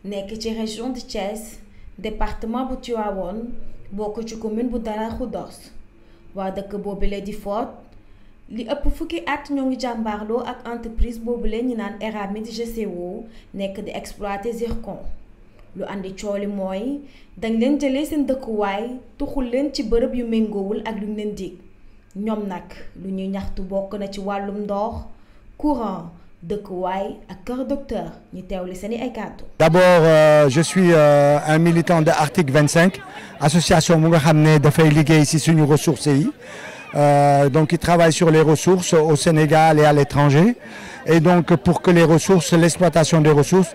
nekk ci région de Thiès département bu Tivaouane bokk ci commune bu Dara Khoudoss waa dëkk boobule di Fod li ëpp fukki at ñoo ngi jàmbaarloo ak entreprise boobule ñu naan Eramet GCO nekk di exploiter zircon lu andi cooli mooy dañ leen jëlee seen dëkkuwaay tuxul leen ci bërëb yu méngoowul ak luñ leen dig ñoom nag lu ñuy ñaxtu bokk na ci wàllum ndox courant dëkkuwaay ak kër docteur ñu teewli seeni ay kàddu. D'abord je suis un militant de Arctic 25 association bu nga xam ne dafay liggéey ci suñu ressources yi donc il travaille sur les ressources au Sénégal et à l'étranger et donc pour que les ressources l'exploitation des ressources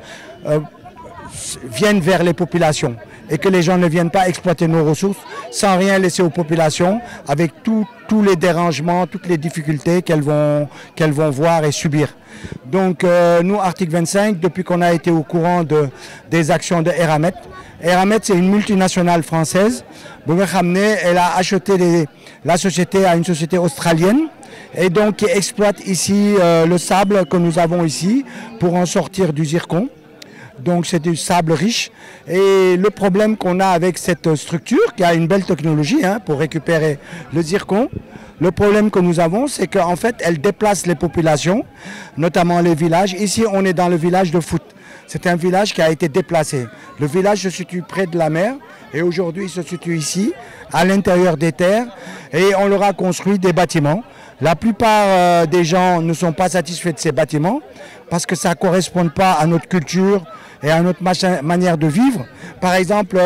viennent vers les populations et que les gens ne viennent pas exploiter nos ressources sans rien laisser aux populations avec tous les dérangements, toutes les difficultés qu'elles vont voir et subir. Donc nous, Arctic 25, depuis qu'on a été au courant des actions de Eramet, Eramet c'est une multinationale française, elle a acheté la société à une société australienne et donc qui exploite ici le sable que nous avons ici pour en sortir du zircon. Donc c'est du sable riche et le problème qu'on a avec cette structure qui a une belle technologie pour récupérer le zircon, le problème que nous avons c'est qu'en fait elle déplace les populations, notamment les villages. Ici on est dans le village de Foot, c'est un village qui a été déplacé. Le village se situe près de la mer et aujourd'hui il se situe ici à l'intérieur des terres et on leur a construit des bâtiments. La plupart des gens ne sont pas satisfaits de ces bâtiments parce que ça ne correspond pas à notre culture et à notre manière de vivre. Par exemple,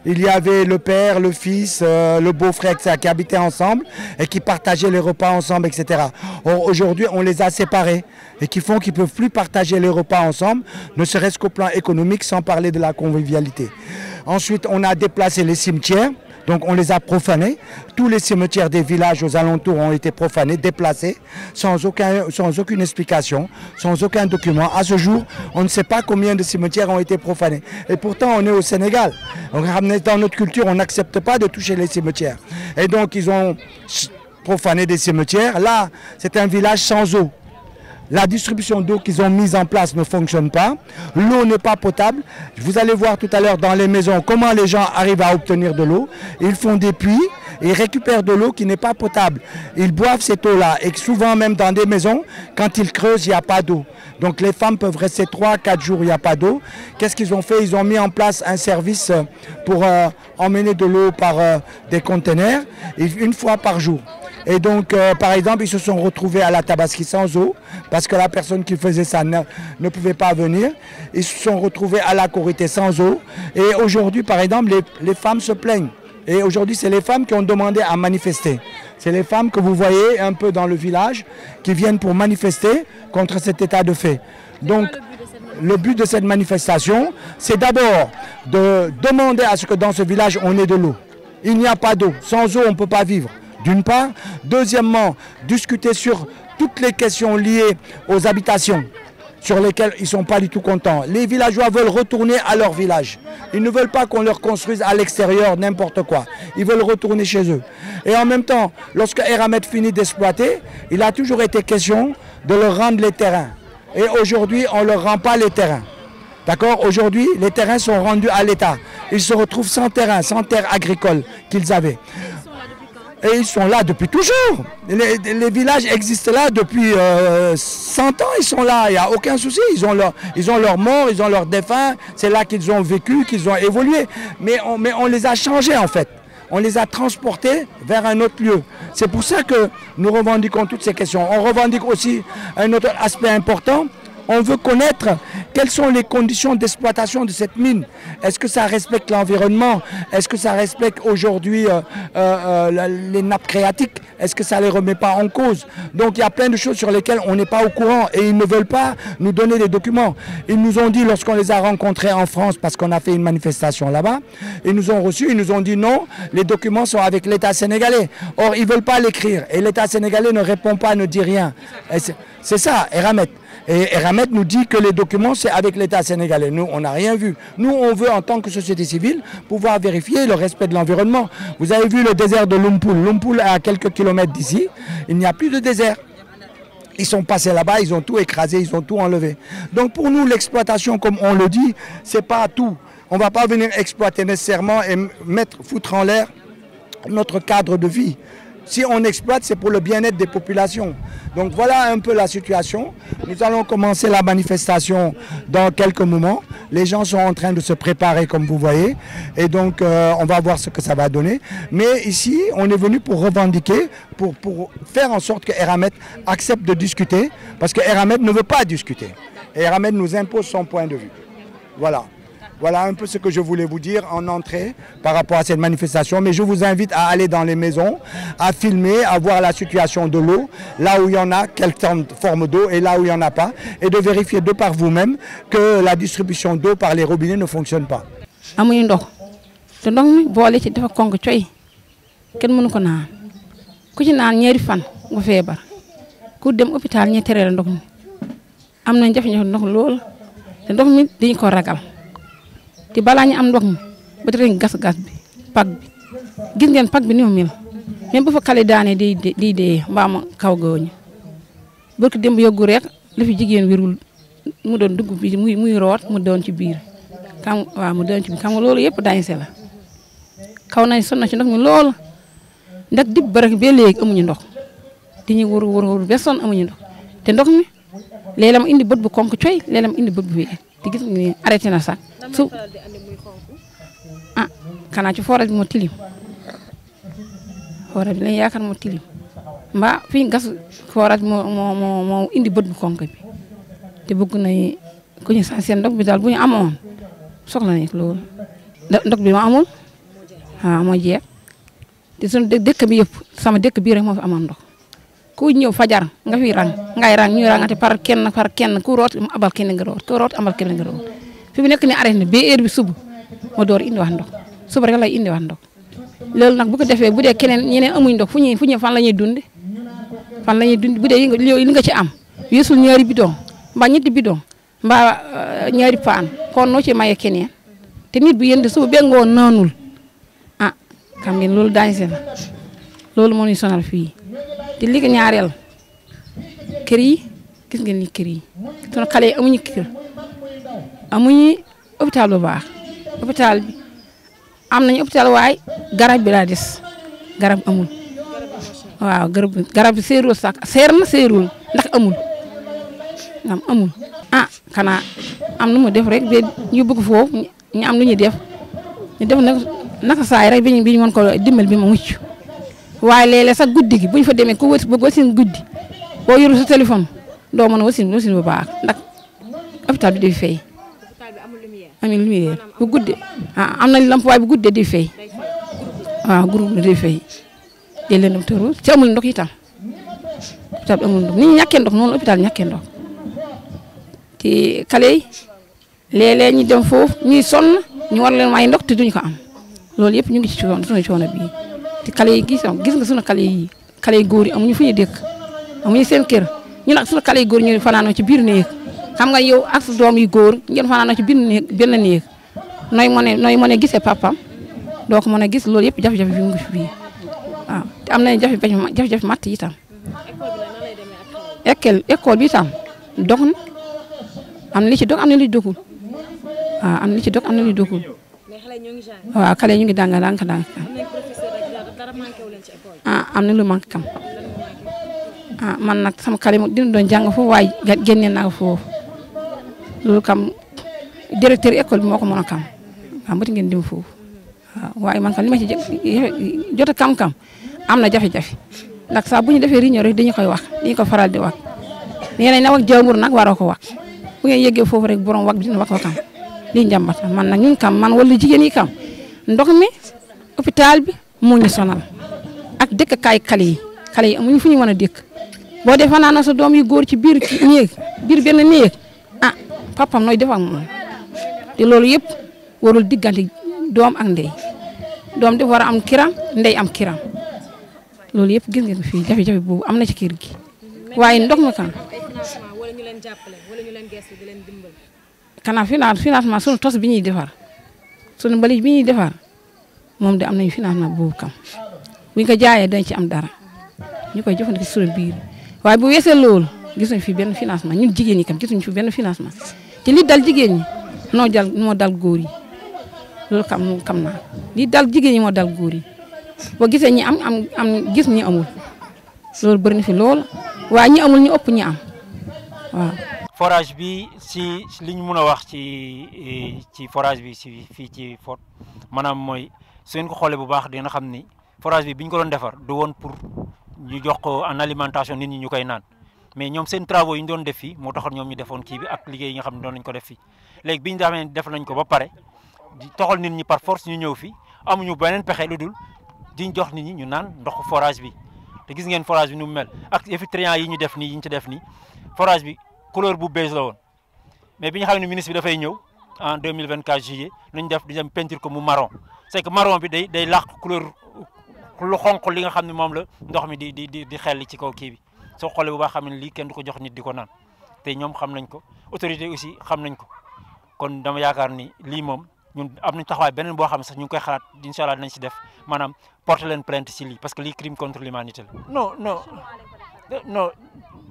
il y avait le père, le fils, le beau-frère, etc., qui habitaient ensemble et qui partageaient les repas ensemble, etc. Or, aujourd'hui, on les a séparés et qui font qu'ils ne peuvent plus partager les repas ensemble, ne serait-ce qu'au plan économique, sans parler de la convivialité. Ensuite, on a déplacé les cimetières. Donc on les a profanés. Tous les cimetières des villages aux alentours ont été profanés, déplacés, sans aucune explication, sans aucun document. À ce jour, on ne sait pas combien de cimetières ont été profanés. Et pourtant, on est au Sénégal. Dans notre culture, on n'accepte pas de toucher les cimetières. Et donc, ils ont profané des cimetières. Là, c'est un village sans eau. La distribution d'eau qu'ils ont mise en place ne fonctionne pas. L'eau n'est pas potable. Vous allez voir tout à l'heure dans les maisons comment les gens arrivent à obtenir de l'eau. Ils font des puits et ils récupèrent de l'eau qui n'est pas potable. Ils boivent cette eau-là et souvent même dans des maisons, quand ils creusent, il n'y a pas d'eau. Donc les femmes peuvent rester 3-4 jours, il n'y a pas d'eau. Qu'est-ce qu'ils ont fait? Ils ont mis en place un service pour emmener de l'eau par des conteneurs une fois par jour. Et donc, par exemple, ils se sont retrouvés à la Tabaski sans eau, parce que la personne qui faisait ça ne pouvait pas venir. Ils se sont retrouvés à la Korité sans eau. Et aujourd'hui, par exemple, les femmes se plaignent. Et aujourd'hui, c'est les femmes qui ont demandé à manifester. C'est les femmes que vous voyez un peu dans le village qui viennent pour manifester contre cet état de fait. Donc, le but de cette manifestation, c'est d'abord de demander à ce que dans ce village, on ait de l'eau. Il n'y a pas d'eau. Sans eau, on ne peut pas vivre. D'une part. Deuxièmement, discuter sur toutes les questions liées aux habitations sur lesquelles ils ne sont pas du tout contents. Les villageois veulent retourner à leur village. Ils ne veulent pas qu'on leur construise à l'extérieur n'importe quoi. Ils veulent retourner chez eux. Et en même temps, lorsque Eramet finit d'exploiter, il a toujours été question de leur rendre les terrains. Et aujourd'hui, on ne leur rend pas les terrains. D'accord? Aujourd'hui, les terrains sont rendus à l'État. Ils se retrouvent sans terrain, sans terre agricole qu'ils avaient. Et ils sont là depuis toujours. Les villages existent là depuis 100 ans, ils sont là, il n'y a aucun souci. Ils ont leurs morts, ils ont leurs défunts, c'est là qu'ils ont vécu, qu'ils ont évolué. Mais on les a changés en fait. On les a transportés vers un autre lieu. C'est pour ça que nous revendiquons toutes ces questions. On revendique aussi un autre aspect important. On veut connaître quelles sont les conditions d'exploitation de cette mine. Est-ce que ça respecte l'environnement? Est-ce que ça respecte aujourd'hui les nappes phréatiques? Est-ce que ça ne les remet pas en cause? Donc il y a plein de choses sur lesquelles on n'est pas au courant et ils ne veulent pas nous donner des documents. Ils nous ont dit lorsqu'on les a rencontrés en France, parce qu'on a fait une manifestation là-bas, ils nous ont reçus, ils nous ont dit non, les documents sont avec l'État sénégalais. Or ils ne veulent pas l'écrire et l'État sénégalais ne répond pas, ne dit rien. C'est ça, Eramet. Et Eramet nous dit que les documents, c'est avec l'État sénégalais. Nous, on n'a rien vu. Nous, on veut, en tant que société civile, pouvoir vérifier le respect de l'environnement. Vous avez vu le désert de Lompoul. Lompoul est à quelques kilomètres d'ici. Il n'y a plus de désert. Ils sont passés là-bas, ils ont tout écrasé, ils ont tout enlevé. Donc pour nous, l'exploitation, comme on le dit, c'est pas tout. On ne va pas venir exploiter nécessairement et foutre en l'air notre cadre de vie. Si on exploite, c'est pour le bien-être des populations. Donc voilà un peu la situation. Nous allons commencer la manifestation dans quelques moments. Les gens sont en train de se préparer, comme vous voyez. Et donc, on va voir ce que ça va donner. Mais ici, on est venu pour revendiquer, pour faire en sorte que Eramet accepte de discuter. Parce que Eramet ne veut pas discuter. Et Eramet nous impose son point de vue. Voilà. Voilà un peu ce que je voulais vous dire en entrée par rapport à cette manifestation. Mais je vous invite à aller dans les maisons, à filmer, à voir la situation de l'eau, là où il y en a, quelle forme d'eau et là où il n'y en a pas. Et de vérifier de par vous-même que la distribution d'eau par les robinets ne fonctionne pas. amuñu ndox te ndox mi boole ci dafa konk coy kenn mënu ko naan ku ci naan ñeeri fan nga feebar ku dem hôpital ñi tere la ndox mi am nañ jafe-jafe ndox lool te ndox mi dañ ko ragal. te balaa ñu am ndox mi ba tey gas bi pag bi gis ngeen pag bi ni mu mel même bu fa xale daane di dee mbaam kaw gooñu barki démb yóbbu rek li fi jigéen wérul mu doon dugg bi muy root mu doon ci biir kam waaw mu doon ci biir xam nga loolu yëpp dañse la kaw nañ sonn ci ndox mi lool ndax dib baraki ba léegi amuñu ndox di ñu wër ba sonn amuñu ndox te ndox mi léeg-léeg mu indi bët bu konk coy léeg-léeg mu indi bët bu wéer te gis nga ni arrêté na sax su kanaa ci forage bi moo tilim forage bi lañ yaakaar moo tilim mbaa fii gas forage moo indi bët bu konk bi te bëgg nañ ku ñu seen ndox bi daal bu ñu amoon soxla nañ loolu ndox bi ma amul moo jeex te suñu dëkk bi yëpp sama dëkk bii rek moo fi amoon ndox ku ñëw fajar nga fi rang ngay rang ñuy rangate par kenn ku root abal kenn nga root ku root abal kenn nga root fi mu nekk ni arrêté na ba heure bi suba moo door indi wax ndox suba rek lay indi wax ndox loolu nag bu ko defee bu dee keneen ñeneen amuñ ndox fu ñu fan la ñuy dund bu dee li nga ci am yeesul ñaari bidon mbaa ñetti bidon mbaa ñaari paan kon noo ci maye keneen te nit bu yënd suba ba ngoon naanul xam ngeen loolu daañu seen loolu moo ñuy sonal fii te li ñaareel kër yi gis ngeen ni kër yi sunu xale yi amuñu kër amuñu hôpital bu baax hôpital bi am nañu hôpital waaye garab bi daa des garab amul waaw garab bi seerul sax seer na seerul ndax amul xanaa am nu mu def rek ba ñu bëgg foofu ñu am lu ñuy def ñu def naka saay rek bi ñu mën ko dimbal bi ma mucc waaye léeg-léeg sax guddi gi bu ñu fa demee ku bëgg wasin guddi boo yoru sa téléphone doo mën a wasin bu baax ndax hôpital bi day fay amul lumière bu guddee am nañ lamp waaye bu guddee day fay waaw groupe bi day fay day leen dem tëru ci amul ndox itam hôpital bi amul ndox ni ñu ñàkkee ndox noonu hôpital ñàkkee ndox te xale yi léeg-léeg ñu dem foofu ñuy sonn ñu war leen may ndox te duñu ko am loolu yëpp ñu ngi ci suñu coono bii te xale yi gis nga suñu xale yi góor yi amuñu fu ñu dëkk amuñu seen kër ñu nag suñu xale yi góor ñu fanaanoo ci biir néeg xam nga yow ak sa doom yu góor ngeen fanaanoo ci biir néeg benn néeg nooy mën a gisee papam doo ko mën a gis loolu yëpp jafe-jafe bi mu ngi fi bii waaw te am nañu jafe-jafe matt yi tam école bi tam dog na am na li ci dog am na li dogul waaw am na li ci dog am na li dogul waaw xale ñu ngi dàng am na lu manqué kam man nag sama xale dina doon jàng foofu waaye génne naa ko foofu loolu kam directeur école bi moo ko mën a kam waaw mbati ngeen dem foofu waaw waaye man kam li ma ci jot a kam am na jafe-jafe ndax saa bu ñu defee réunion rek dañu koy wax dañu ko faral di wax nee nañ na wax jàmbur nag waroo ko wax bu ngeen yeggee foofu rek borom wax bi dina wax ko kam lii njàmbata man nag ñun kam man wala jigéen yi kam ndox mi hôpital bi moo ñu sonal ak dëkk kaay xale yi amuñu fu ñu mën a dëkk boo defee naa sa doom yu góor ci biir néeg biir benn néeg papam nooy def ak moom te loolu yëpp warul diggante doom ak ndey doom dafa war a am kiram ndey am kiram loolu yëpp gis ngeen fii jafe-jafe boobu am na ci kër gi waaye ndox mi kan kanaa financement sunu tos bi ñuy defar sunu mbalit bi ñuy defar moom de am nañu financement boobu kam bu ñu ko jaayee dañ ci am dara ñu koy jëfandikoo ci sunu biir waaye bu weesee loolu gis nañ fi benn financement ñun jigéen ñi kam gis nañ fi benn financement te li dal jigéen ñi moo dal góor yi loolu xam naa li dal jigéen ñi moo dal góor yi boo gisee ñi am gis ñi amul loolu bëri na fi lool waaye ñi amul ñu ëpp ñi am waaw. forage bi si li ñu mën a wax ci forage bi si fii ci Fot maanaam mooy su ngeen ko xoolee bu baax dina xam ni forage bi ñu ko doon defar du woon pour ñu jox ko en alimentation nit ñi ñu koy naan mais ñoom seen travaux yi ñu doon def fii moo taxoon ñoom ñu defoon kii bi ak liggéey yi nga xam ne doon nañ ko def fii léegi bi ñu demee def nañ ko ba pare di toxal nit ñi par force ñu ñëw fii amuñu beneen pexe lu dul di jox nit ñi ñu naan ndoxu forage bi te gis ngeen forage bi nu mu mel ak effluents yi ñu def nii yi ñu ci def nii forage bi couleur bu beige la woon mais bi ñu xam ne ministre bi dafay ñëw en 2024 juillet lu ñu def di dem peinture ko mu marron c'est que marron bi day làq couleur lu xonq li nga xam ne moom la ndox mi di xelli ci kaw kii bi soo xoolee bu baax xam ne lii kenn du ko jox nit di ko naan te ñoom xam nañ ko autorité aussi xam nañ ko kon dama yaakaar ni lii moom ñun am nañ taxawaay beneen boo xam ne sax ñu ngi koy xalaat incha allah dinañ si def maanaam porter leen plainte si lii parce que lii crime contre l'humanité la. non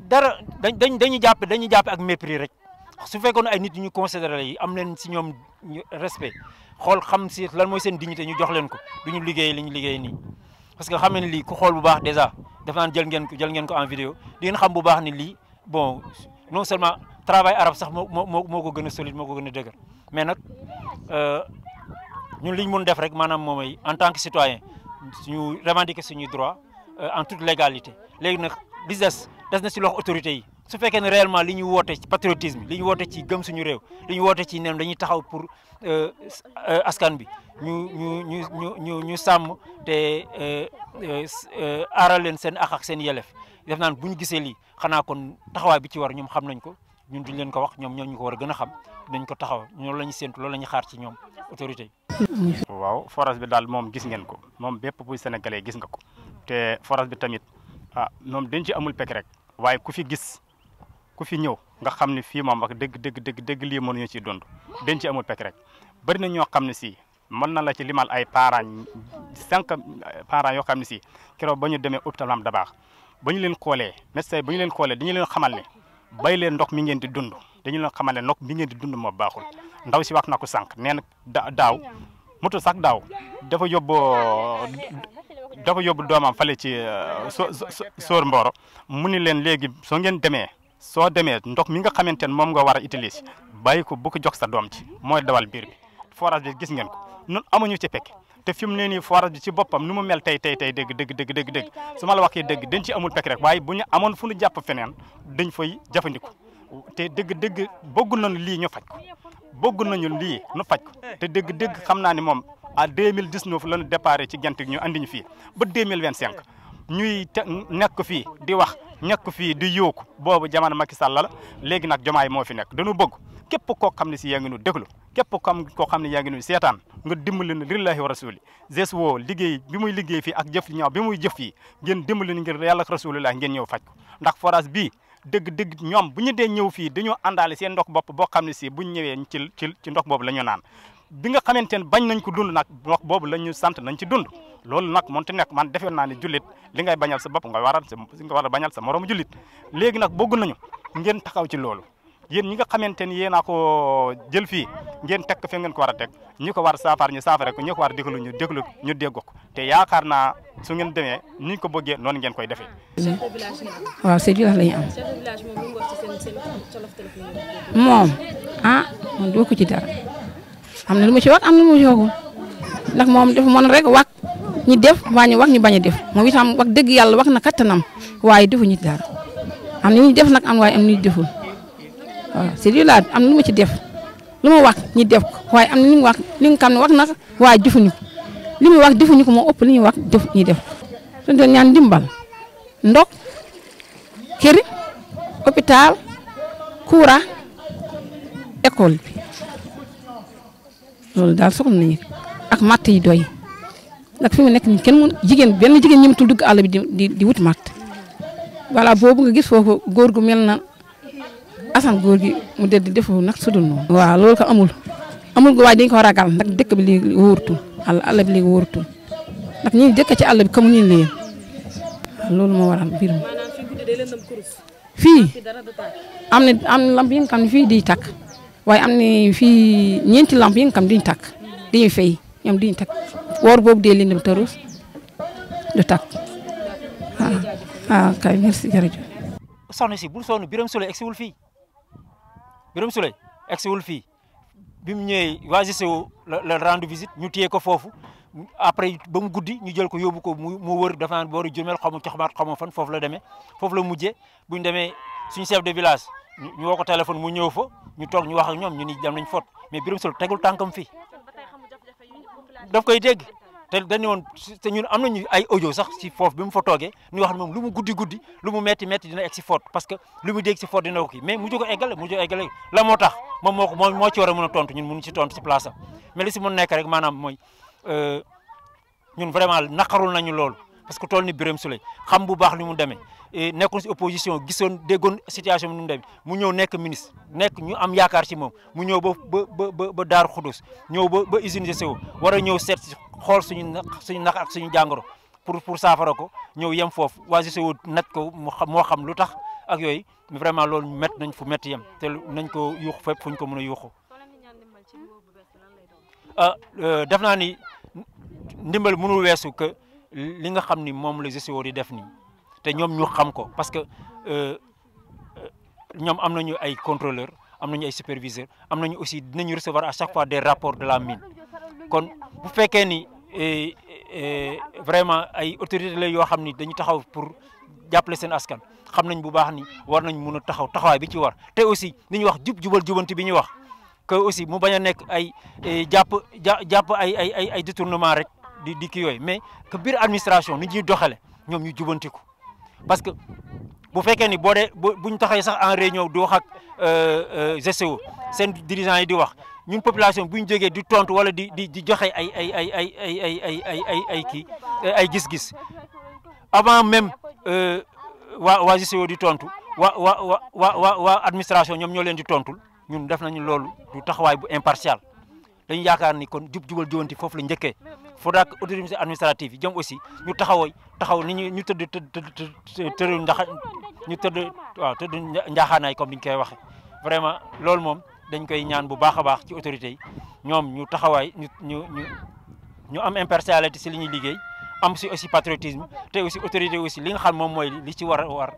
dara dañuy jàppe ak mépris rek su fekkoon ay nit ñu considéré yi am leen si ñoom respect xool xam si lan mooy seen dignité ñu jox leen ko du ñu liggéey li ñu liggéey nii. parce que xam ne lii ku xool bu baax déjà def naan jël ngeen ko en vidéo di ngeen xam bu baax ni lii bon non seulement travail arabe sax moo ko gën a solide moo ko gën a dëgër mais nag ñun li ñu mun def rek maanaam moom mooy en tant que citoyen suñu revendiquer suñuy droit en toute légalité léegi nag li des na si loxo autorités yi su fekkee ne réellement li ñu woote ci patriotisme li ñu woote ci gëm suñu réew li ñu woote ci ne dañuy taxaw pour askan bi ñu sàmm te aaral leen seen ak seen yelef def naan bu ñu gisee lii xanaa kon taxawaay bi ci war ñoom xam nañ ko ñun duñ leen ko wax ñoom ñoo ñu ko war a gën a xam dañ ko taxaw loolu la ñu séntu loolu la ñu xaar ci ñoom autorité yi. waaw forage bi daal moom gis ngeen ko moom bépp buy sénégalais gis nga ko te forage bi tamit moom dañ ci amul pek rek waaye ku fi gis ku fi ñëw nga xam ne fii moom wax dëgg lii mënuñu ci dund dañ ci amul pek rek bari na ñoo xam ne si mën na la ci limal ay parents 5 parents yoo xam ne si keroog ba ñu demee hôpital am Dabakh ba ñu leen xoolee médecin ba ñu leen xoolee dañu leen xamal ne bay leen ndox mi ngeen di dund dañu leen xamal ne ndox mi ngeen di dund moo baaxul ndaw si wax na ko sànq nee na daaw motul sax daaw dafa yóbbu doomam fale ci Sor Mboro mu ni leen léegi soo demee ndox mi nga xamante ne moom nga war a utiliser bàyyi ko bu ko jox sa doom ci mooy dawal biir bi forage bi gis ngeen ko ñun amuñu ci pekk te fi mu ne nii forage bi ci boppam nu mu mel tey dëgg su ma la waxee dëgg dañ ci amul pekk rek waaye bu ñu amoon fu ñu jàpp feneen dañ fay jëfandiku te dëgg bëgg nañu lii ñu faj ko te dëgg xam naa ni moom à 2019 la ñu déparé ci gent ñu andi ñu fii ba 2025 ñuy nekk fii di wax nekk fii di yóoku boobu jamono Macky Sall la léegi nag Diomaye moo fi nekk dañu bëgg képp koo xam ne si yaa ngi nu déglu képp koo xam ne yaa ngi nu seetaan nga dimbali na lillahi wa rasuli ges woo liggéey bi muy liggéey fii ak jëf ñaaw bi muy jëf fii ngeen dimbali ni ngir yàlla ak rasulillah ngeen ñëw faj ko ndax forage bii dëgg ñoom bu ñu dee ñëw fii dañoo àndaale seen ndox bopp boo xam ne si buñ ñëwee ci ndox boobu la ñu naan bi nga xamante ne bañ nañ ko dund nag ndox boobu la ñu sant nañ ci dund loolu nag moonte nekk man defe naa ne jullit li ngay bañal sa bopp nga war a bañal sa moroomu jullit léegi nag bëgg nañu ngeen taxaw ci loolu yéen ñi nga xamante ni yéen a ko jël fii ngeen teg ko fi ngeen ko war a teg ñi ko war saafara ñu saafara ko ñi ko war a déglu ñu dégg ko te yaakaar naa su ngeen demee ni ko bëggee noonu ngeen koy defee. waaw chef de village la ñu am. moom man doo ko ci dara am na lu ma ci wax am na lu ma ci waxul ndax moom dafa mën rek wax ñi def waa ñu wax ñu bañ a def moom itam wax dëgg yàlla wax na kattanam waaye defuñu ci dara am na ñu def nag am waaye am na ñu deful. waaw c'est du laat am na lu ma ci def lu ma wax ñi def ko waaye am na li mu wax li nga xam ne wax na waaye defuñu ko li muy wax defuñu ko moo ëpp li ñuy wax def ñi def suñu doon ñaan ndimbal ndox kër hôpital courant école bi loolu daal soxla nañu ak matt yi doy ndax fi mu nekk nii kenn benn jigéen ñëmatul dugg àll bi di wut matt voilà boobu nga gis foofu góor gu mel na asan góor gi mu dëdd defu nag sudul noonu. waaw loolu ko amul waaye dañ ko ragal ndax dëkk bi léegi wóorutul àll bi léegi wóorutul ndax ñi dëkk ci àll bi xamuñu leen loolu moo waral mbir mi fii am na lamp yi nga xam ne fii di takk waaye am na fii ñeenti lamp yi nga xam duñ takk dañuy fay ñoom duñ takk woor boobu dee lindam tërus du takk waaw kay merci jërëjëf. soxna si bul sonn Birame Souleye egsiwul fii Birame Souleye egsiwul fii bi mu ñëwee waa GCO la rendre visite ñu téye ko foofu après ba mu guddi ñu jël ko yóbbu ko mu wër dafa naan booru Jurmel xaw ma coxmaat xaw ma fan foofu la demee foofu la mujjee bu ñu demee suñu chef de village ñu woo ko téléphone mu ñëw fa ñu toog ñu wax ak ñoom ñu ni dem nañ fot mais Birame Souleye tegul tànkam fii daf koy dégg te dañu woon te ñun am nañu ay audio sax si foofu bi mu fa toogee ñu wax ne moom lu mu guddi lu mu metti dina egg si fot parce que lu mu dégg si fot dina ko kii mais mu jóg eggale la moo tax moom moo ci war a mën a tontu ñun mënu ci tontu si place am mais li si mën nekk rek maanaam mooy ñun vraiment naqarul nañu loolu parce que tool ni Birame Souleye xam bu baax li mu demee nekkoon si opposition gisoon déggoon situation bi nu mu demee mu ñëw nekk ministre nekk ñu am yaakaar ci moom mu ñëw ba Daaru Xudus ñëw ba usine GCO war a ñëw seet si xool suñu naq ak suñu jàngoro pour saafara ko ñëw yem foofu waa GCO nat ko moo xam lu tax ak yooyu vraiment loolu métti nañ fu métti yem te nañ ko yuuxu fépp fu ñu ko mën a yuuxu def naa ni ndimbal mënul weesu que li nga xam ni moom la GCO di def nii te ñoom ñu xam ko parce que ñoom am nañu ay contrôleur am nañu ay superviseur am nañu aussi dinañu recevoir à chaque fois des rapports de la mine kon bu fekkee ni vraiment ay autorités la yoo xam ni dañu taxaw pour jàppale seen askan xam nañ bu baax ni war nañ mun a taxawaay bi ci war te aussi li ñuy wax jubal jubanti bi ñuy wax que aussi mu bañ a nekk ay jàpp ay détournement rek di kii yooyu mais que biir administration ni ñuy doxale ñoom ñu jubantiku parce que bu fekkee ni buñ taxee sax en réunion di wax ak GCO seen dirigeants yi di wax ñun population buñ jógee di tontu wala di joxe ay gis-gis avant même waa GCO di tontu waa administration ñoom ñoo leen di tontul ñun def nañu loolu du taxawaay bu impartial dañu yaakaar ni kon jubal jubanti foofu la njëkkee faudra que autorité administrative yi jëm aussi ñu taxaw ni ñu tëdd njaaxaanaay comme ni ñu koy waxee vraiment loolu moom dañ koy ñaan bu baax a baax ci autorités yi ñoom ñu taxawaay ñu am impartialité si li ñuy liggéey am si aussi patriotisme te aussi autorité aussi li nga xam moom mooy li ci war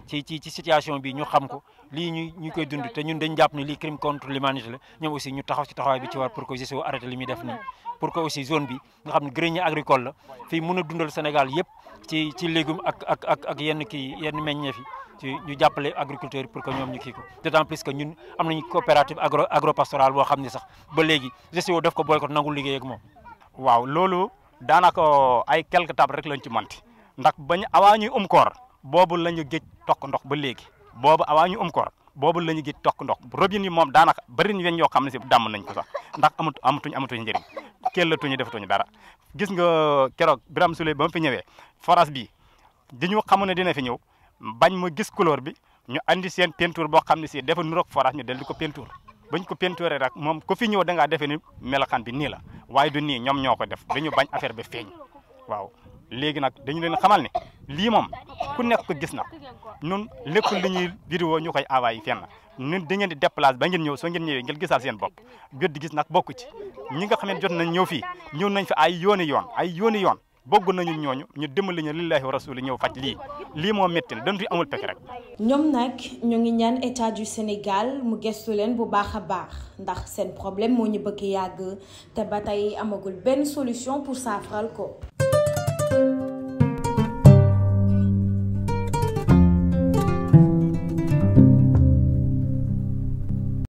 ci situation bi ñu xam ko lii ñu koy dund te ñun dañ jàpp ne lii crime contre l'humanité la ñoom aussi ñu taxaw ci taxawaay bi ci war pour que GCO arrêté li muy def nii pour que aussi zone bi nga xam ne grenier agricole la fii mën a dundal Sénégal yëpp ci légumes ak yenn meññeef yi ñu jàppale agriculteurs yi pour que ñoom ñu kii ko d'autant plus que ñun am nañu coopérative agropastorale boo xam ne sax ba léegi GCO def ko boycott nangul liggéey ak moom. waaw loolu daanaka ay quelques tables rek lañ ci manti ndax bañ awaa ñuy koor boobu la ñu géej tokk ndox ba léegi boobu awaa ñu koor boobu la ñu géej tokk ndox robinet yi moom daanaka bëri na yoo xam ne si dàmm nañ ko sax ndax amatuñ njëriñ kellatuñu defatuñu dara gis nga keroog Birame Souleye ba ma fi ñëwee forage bi dañu xamoon ne dina fi ñëw bañ ma gis couleur bi ñu andi seen peinture boo xam ne si dafa nuroog forage ñu del di ko peinture bañ ko peinture rek moom ko fi ñëw da ngaa defee ni melakaan bi nii la waaye du nii ñoom ñoo ko def dañu bañ affaire bi feeñ waaw léegi nag dañu leen xamal ne lii moom ku nekk ko gis na ñun lépp li ñuy vidéo ñu koy envoyé fenn ñun da ngeen di déplacer ba ngeen ñëw soo ngeen ñëwee ngeen gisal seen bopp jot di gis nag bokku ci ñi nga xam ne jot nañ ñëw fii ñëw nañ fi ay yooni yoon bëgg nañu ñooñu ñu dimbali ñu lillahi wa rasuli ñëw faj lii moo métti na dañu fi amul pekk rek. ñoom nag ñu ngi ñaan état du Sénégal mu gëstu leen bu baax a baax ndax seen problème moo ñu bëgg yàgg te ba tey amagul benn solution pour saafaral ko.